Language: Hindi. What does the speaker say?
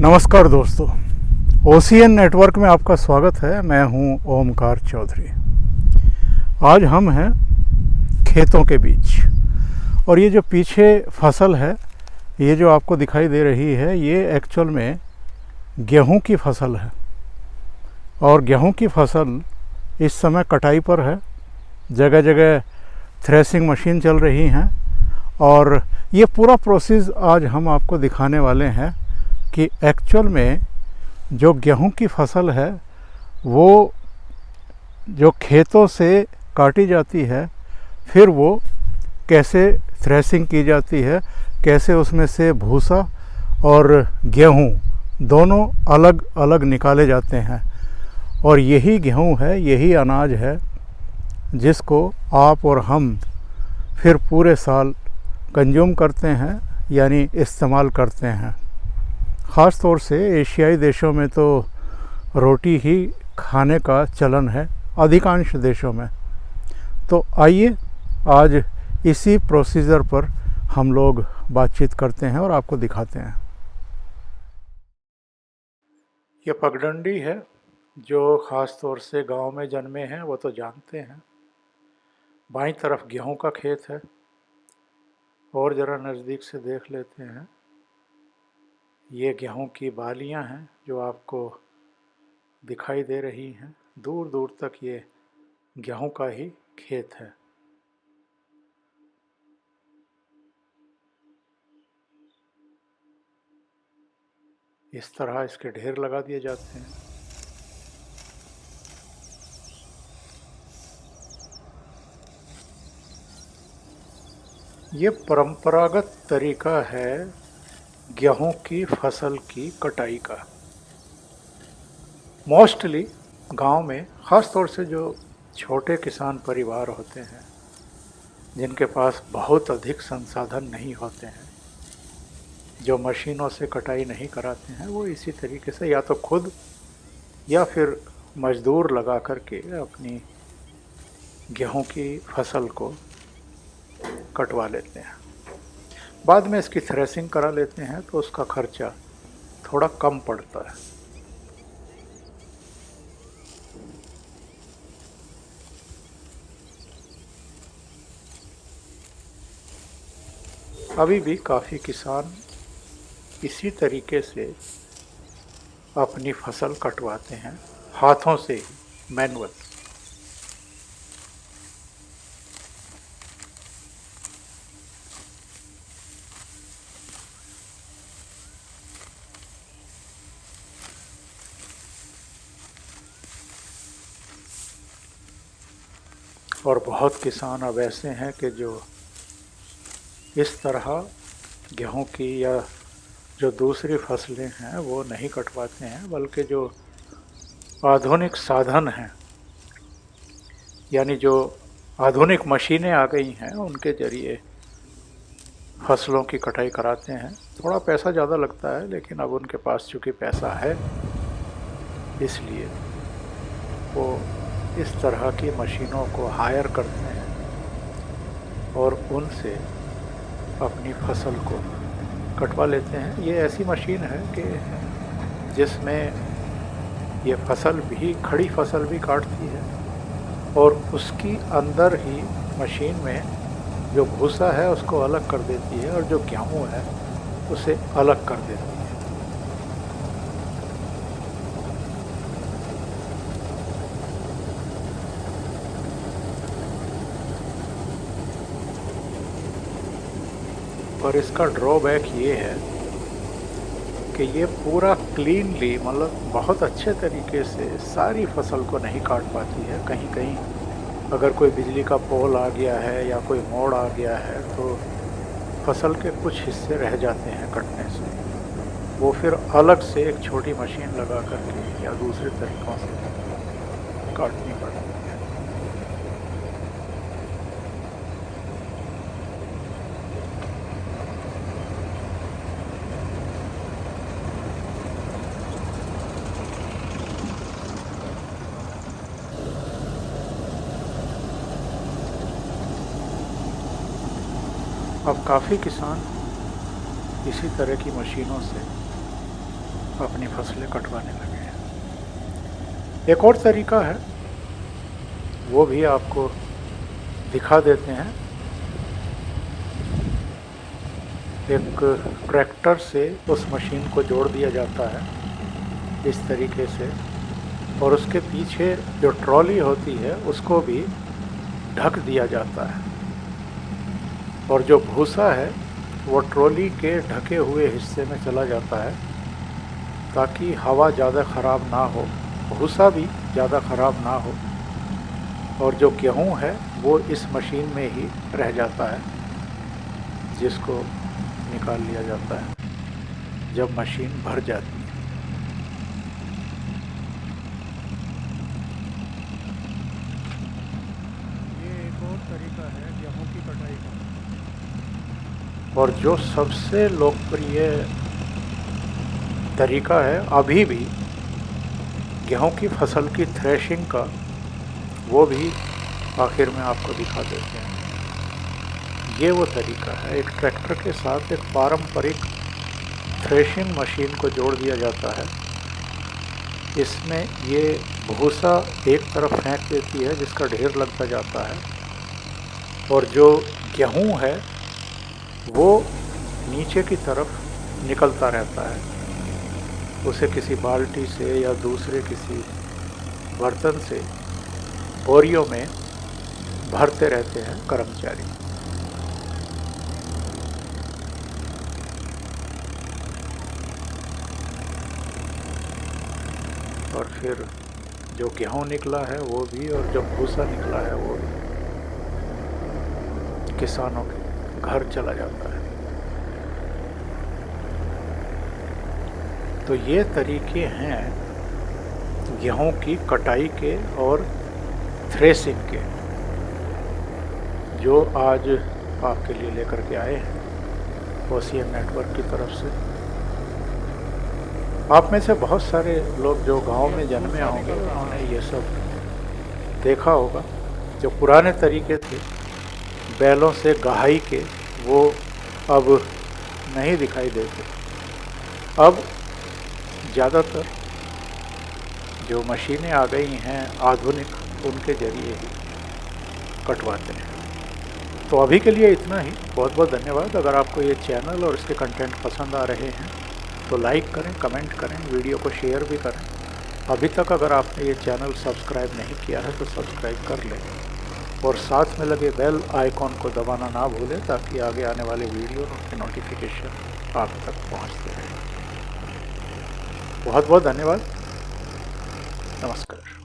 नमस्कार दोस्तों, ओसीएन नेटवर्क में आपका स्वागत है। मैं हूं ओमकार चौधरी। आज हम हैं खेतों के बीच और ये जो पीछे फसल है, ये जो आपको दिखाई दे रही है, ये एक्चुअल में गेहूं की फसल है। और गेहूं की फसल इस समय कटाई पर है। जगह जगह थ्रेसिंग मशीन चल रही हैं और ये पूरा प्रोसेस आज हम आपको दिखाने वाले हैं कि एक्चुअल में जो गेहूं की फसल है वो जो खेतों से काटी जाती है, फिर वो कैसे थ्रेसिंग की जाती है, कैसे उसमें से भूसा और गेहूं दोनों अलग अलग निकाले जाते हैं। और यही गेहूं है, यही अनाज है जिसको आप और हम फिर पूरे साल कंज्यूम करते हैं, यानी इस्तेमाल करते हैं। ख़ास तौर से एशियाई देशों में तो रोटी ही खाने का चलन है, अधिकांश देशों में। तो आइए आज इसी प्रोसीजर पर हम लोग बातचीत करते हैं और आपको दिखाते हैं। ये पगडंडी है, जो ख़ास तौर से गांव में जन्मे हैं वो तो जानते हैं। बाईं तरफ गेहूं का खेत है और ज़रा नज़दीक से देख लेते हैं। ये गेहूं की बालियां हैं जो आपको दिखाई दे रही हैं। दूर दूर तक ये गेहूं का ही खेत है। इस तरह इसके ढेर लगा दिए जाते हैं। ये परंपरागत तरीका है गेहूं की फसल की कटाई का। मोस्टली गांव में, ख़ास तौर से जो छोटे किसान परिवार होते हैं, जिनके पास बहुत अधिक संसाधन नहीं होते हैं, जो मशीनों से कटाई नहीं कराते हैं, वो इसी तरीके से या तो खुद या फिर मजदूर लगा करके अपनी गेहूं की फसल को कटवा लेते हैं। बाद में इसकी थ्रेसिंग करा लेते हैं तो उसका खर्चा थोड़ा कम पड़ता है। अभी भी काफ़ी किसान इसी तरीके से अपनी फसल कटवाते हैं, हाथों से ही, मैनुअल। और बहुत किसान अब ऐसे हैं कि जो इस तरह गेहूं की या जो दूसरी फसलें हैं वो नहीं कटवाते हैं, बल्कि जो आधुनिक साधन हैं, यानी जो आधुनिक मशीनें आ गई हैं, उनके ज़रिए फसलों की कटाई कराते हैं। थोड़ा पैसा ज़्यादा लगता है, लेकिन अब उनके पास चूँकि पैसा है, इसलिए वो इस तरह की मशीनों को हायर करते हैं और उनसे अपनी फसल को कटवा लेते हैं। ये ऐसी मशीन है कि जिसमें ये फसल भी, खड़ी फसल भी काटती है और उसकी अंदर ही मशीन में जो भूसा है उसको अलग कर देती है और जो गेहूँ है उसे अलग कर देती है। और इसका ड्रॉबैक ये है कि ये पूरा क्लीनली, मतलब बहुत अच्छे तरीके से सारी फसल को नहीं काट पाती है। कहीं कहीं अगर कोई बिजली का पोल आ गया है या कोई मोड़ आ गया है तो फसल के कुछ हिस्से रह जाते हैं कटने से। वो फिर अलग से एक छोटी मशीन लगा करके या दूसरे तरीक़ों से काटनी पड़ती है। अब काफ़ी किसान इसी तरह की मशीनों से अपनी फसलें कटवाने लगे हैं। एक और तरीका है, वो भी आपको दिखा देते हैं। एक ट्रैक्टर से उस मशीन को जोड़ दिया जाता है इस तरीके से, और उसके पीछे जो ट्रॉली होती है उसको भी ढक दिया जाता है, और जो भूसा है वो ट्रॉली के ढके हुए हिस्से में चला जाता है ताकि हवा ज़्यादा ख़राब ना हो, भूसा भी ज़्यादा ख़राब ना हो, और जो गेहूँ है वो इस मशीन में ही रह जाता है, जिसको निकाल लिया जाता है जब मशीन भर जाती है। ये एक और तरीका है गेहूँ की कटाई का, और जो सबसे लोकप्रिय तरीका है अभी भी गेहूं की फसल की थ्रेशिंग का, वो भी आखिर में आपको दिखा देते हैं। ये वो तरीका है, एक ट्रैक्टर के साथ एक पारंपरिक थ्रेशिंग मशीन को जोड़ दिया जाता है। इसमें ये भूसा एक तरफ फेंक देती है जिसका ढेर लगता जाता है, और जो गेहूं है वो नीचे की तरफ निकलता रहता है। उसे किसी बाल्टी से या दूसरे किसी बर्तन से बोरियों में भरते रहते हैं कर्मचारी। और फिर जो गेहूँ निकला है वो भी, और जो भूसा निकला है वो भी किसानों के घर चला जाता है। तो ये तरीके हैं गेहूं की कटाई के और थ्रेसिंग के, जो आज आपके लिए लेकर के आए हैं ओसीएन नेटवर्क की तरफ से। आप में से बहुत सारे लोग जो गांव में जन्मे होंगे उन्होंने ये सब देखा होगा। जो पुराने तरीके थे बैलों से गहाई के, वो अब नहीं दिखाई देते। अब ज़्यादातर जो मशीनें आ गई हैं आधुनिक, उनके ज़रिए ही कटवाते हैं। तो अभी के लिए इतना ही। बहुत बहुत धन्यवाद। अगर आपको ये चैनल और इसके कंटेंट पसंद आ रहे हैं तो लाइक करें, कमेंट करें, वीडियो को शेयर भी करें। अभी तक अगर आपने ये चैनल सब्सक्राइब नहीं किया है तो सब्सक्राइब कर लें, और साथ में लगे बेल आइकॉन को दबाना ना भूलें ताकि आगे आने वाले वीडियो के नोटिफिकेशन आप तक पहुंचते रहें। बहुत बहुत धन्यवाद। नमस्कार।